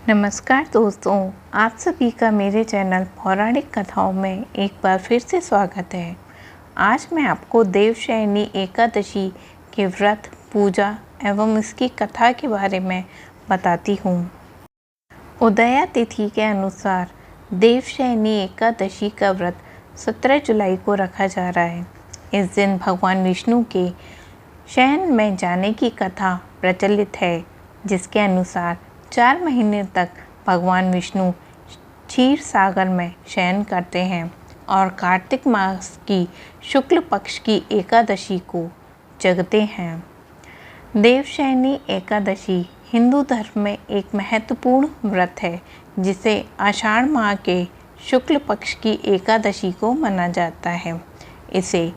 नमस्कार दोस्तों, आप सभी का मेरे चैनल पौराणिक कथाओं में एक बार फिर से स्वागत है। आज मैं आपको देवशयनी एकादशी के व्रत, पूजा एवं इसकी कथा के बारे में बताती हूँ। उदया तिथि के अनुसार देवशयनी एकादशी का व्रत 17 जुलाई को रखा जा रहा है। इस दिन भगवान विष्णु के शयन में जाने की कथा प्रचलित है, जिसके अनुसार 4 महीने तक भगवान विष्णु क्षीर सागर में शयन करते हैं और कार्तिक मास की शुक्ल पक्ष की एकादशी को जगते हैं। देवशयनी एकादशी हिंदू धर्म में एक महत्वपूर्ण व्रत है, जिसे आषाढ़ माह के शुक्ल पक्ष की एकादशी को माना जाता है। इसे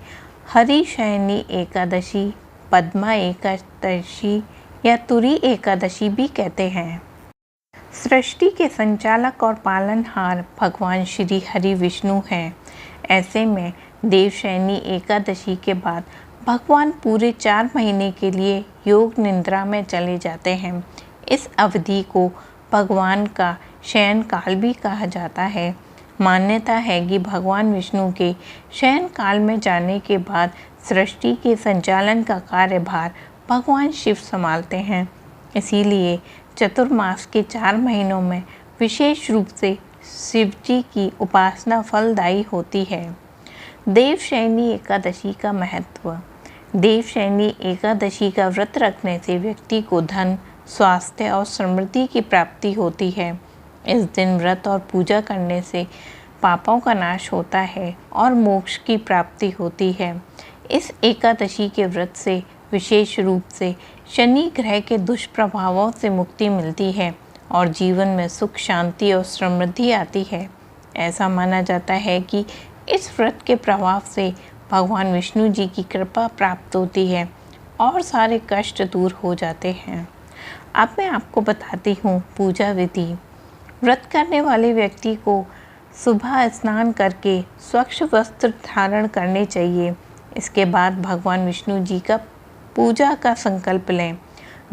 हरिशयनी एकादशी, पद्मा एकादशी या तुरी एकादशी भी कहते हैं। सृष्टि के संचालक और पालनहार भगवान श्री हरि विष्णु हैं। ऐसे में देवशयनी एकादशी के बाद भगवान पूरे 4 महीने के लिए योग निद्रा में चले जाते हैं। इस अवधि को भगवान का शयन काल भी कहा जाता है। मान्यता है कि भगवान विष्णु के शयन काल में जाने के बाद सृष्टि के संचालन का कार्यभार भगवान शिव संभालते हैं। इसीलिए चतुर्मास के 4 महीनों में विशेष रूप से शिव जी की उपासना फलदायी होती है। देवशयनी एकादशी का महत्व। देवशयनी एकादशी का व्रत रखने से व्यक्ति को धन, स्वास्थ्य और समृद्धि की प्राप्ति होती है। इस दिन व्रत और पूजा करने से पापों का नाश होता है और मोक्ष की प्राप्ति होती है। इस एकादशी के व्रत से विशेष रूप से शनि ग्रह के दुष्प्रभावों से मुक्ति मिलती है और जीवन में सुख, शांति और समृद्धि आती है। ऐसा माना जाता है कि इस व्रत के प्रभाव से भगवान विष्णु जी की कृपा प्राप्त होती है और सारे कष्ट दूर हो जाते हैं। अब मैं आपको बताती हूँ पूजा विधि। व्रत करने वाले व्यक्ति को सुबह स्नान करके स्वच्छ वस्त्र धारण करने चाहिए। इसके बाद भगवान विष्णु जी का पूजा का संकल्प लें।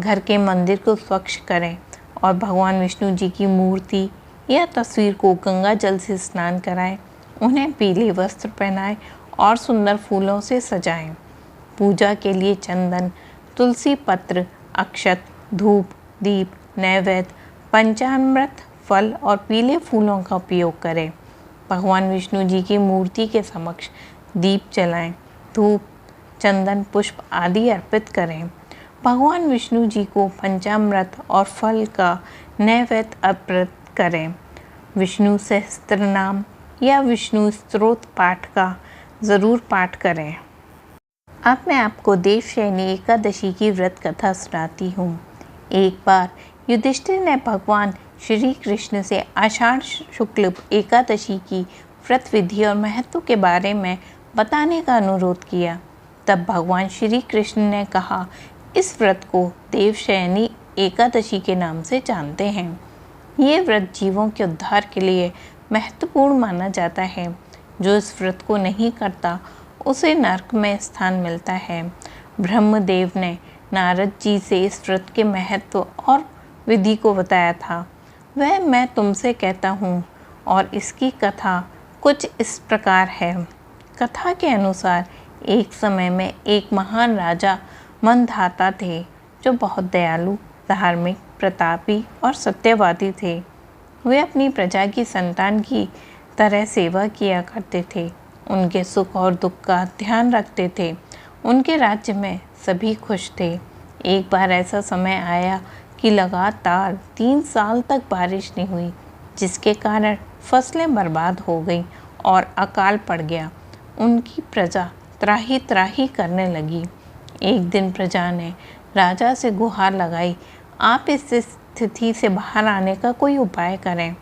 घर के मंदिर को स्वच्छ करें और भगवान विष्णु जी की मूर्ति या तस्वीर को गंगा जल से स्नान कराएं। उन्हें पीले वस्त्र पहनाएं और सुंदर फूलों से सजाएं। पूजा के लिए चंदन, तुलसी पत्र, अक्षत, धूप, दीप, नैवेद्य, पंचामृत, फल और पीले फूलों का उपयोग करें। भगवान विष्णु जी की मूर्ति के समक्ष दीप जलाएं, धूप, चंदन, पुष्प आदि अर्पित करें। भगवान विष्णु जी को पंचामृत और फल का नैवेद्य अर्पित करें। विष्णु सहस्त्र नाम या विष्णु स्तोत्र पाठ का ज़रूर पाठ करें। अब मैं आपको देवशयनी एकादशी की व्रत कथा सुनाती हूँ। एक बार युधिष्ठिर ने भगवान श्री कृष्ण से आषाढ़ शुक्ल एकादशी की व्रत विधि और महत्व के बारे में बताने का अनुरोध किया। तब भगवान श्री कृष्ण ने कहा, इस व्रत को देवशयनी एकादशी के नाम से जानते हैं। ये व्रत जीवों के उद्धार के लिए महत्वपूर्ण माना जाता है। जो इस व्रत को नहीं करता उसे नरक में स्थान मिलता है। ब्रह्मदेव ने नारद जी से इस व्रत के महत्व और विधि को बताया था। वह मैं तुमसे कहता हूँ और इसकी कथा कुछ इस प्रकार है। कथा के अनुसार एक समय में एक महान राजा मंधाता थे, जो बहुत दयालु, धार्मिक, प्रतापी और सत्यवादी थे। वे अपनी प्रजा की संतान की तरह सेवा किया करते थे, उनके सुख और दुख का ध्यान रखते थे। उनके राज्य में सभी खुश थे। एक बार ऐसा समय आया कि लगातार 3 साल तक बारिश नहीं हुई, जिसके कारण फसलें बर्बाद हो गईं और अकाल पड़ गया। उनकी प्रजा त्राही त्राही करने लगी। एक दिन प्रजा ने राजा से गुहार लगाई, आप इस स्थिति से बाहर आने का कोई उपाय करें।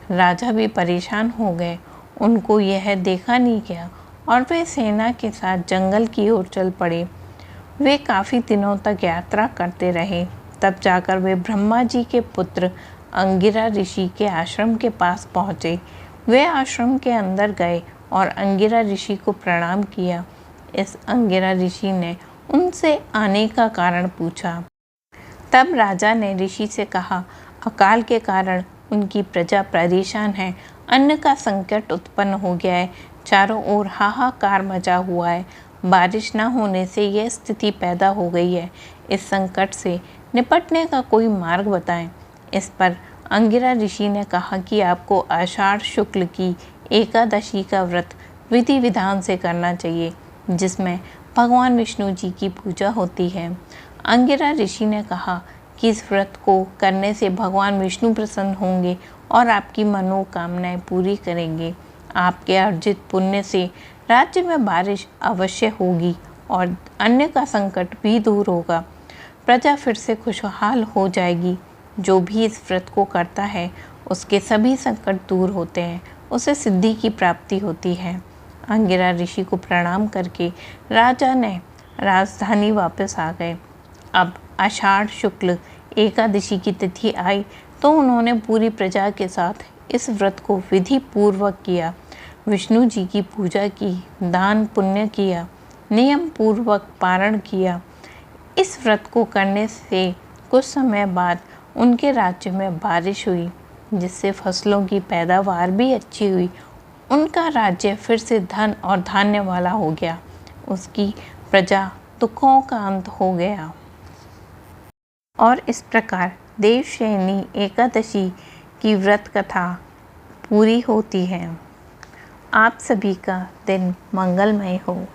राजा भी परेशान हो गए। उनको यह देखा नहीं गया और वे सेना के साथ जंगल की ओर चल पड़े। वे काफ़ी दिनों तक यात्रा करते रहे। तब जाकर वे ब्रह्मा जी के पुत्र अंगिरा ऋषि के आश्रम के पास पहुँचे। वे आश्रम के अंदर गए और अंगिरा ऋषि को प्रणाम किया। इस अंगिरा ऋषि ने उनसे आने का कारण पूछा। तब राजा ने ऋषि से कहा, अकाल के कारण उनकी प्रजा परेशान है। अन्न का संकट उत्पन्न हो गया है। चारों ओर हाहाकार मचा हुआ है। बारिश न होने से यह स्थिति पैदा हो गई है। इस संकट से निपटने का कोई मार्ग बताएं। इस पर अंगिरा ऋषि ने कहा कि आपको आषाढ़ शुक्ल की एकादशी का व्रत विधि विधान से करना चाहिए, जिसमें भगवान विष्णु जी की पूजा होती है। अंगिरा ऋषि ने कहा कि इस व्रत को करने से भगवान विष्णु प्रसन्न होंगे और आपकी मनोकामनाएं पूरी करेंगे। आपके अर्जित पुण्य से राज्य में बारिश अवश्य होगी और अन्न का संकट भी दूर होगा। प्रजा फिर से खुशहाल हो जाएगी। जो भी इस व्रत को करता है उसके सभी संकट दूर होते हैं, उसे सिद्धि की प्राप्ति होती है। अंगिरा ऋषि को प्रणाम करके राजा ने राजधानी वापस आ गए। अब आषाढ़ शुक्ल एकादशी की तिथि आई तो उन्होंने पूरी प्रजा के साथ इस व्रत को विधि पूर्वक किया। विष्णु जी की पूजा की, दान पुण्य किया, नियम पूर्वक पारण किया। इस व्रत को करने से कुछ समय बाद उनके राज्य में बारिश हुई, जिससे फसलों की पैदावार भी अच्छी हुई। उनका राज्य फिर से धन और धान्य वाला हो गया। उसकी प्रजा दुखों का अंत हो गया। और इस प्रकार देवशयनी एकादशी की व्रत कथा पूरी होती है। आप सभी का दिन मंगलमय हो।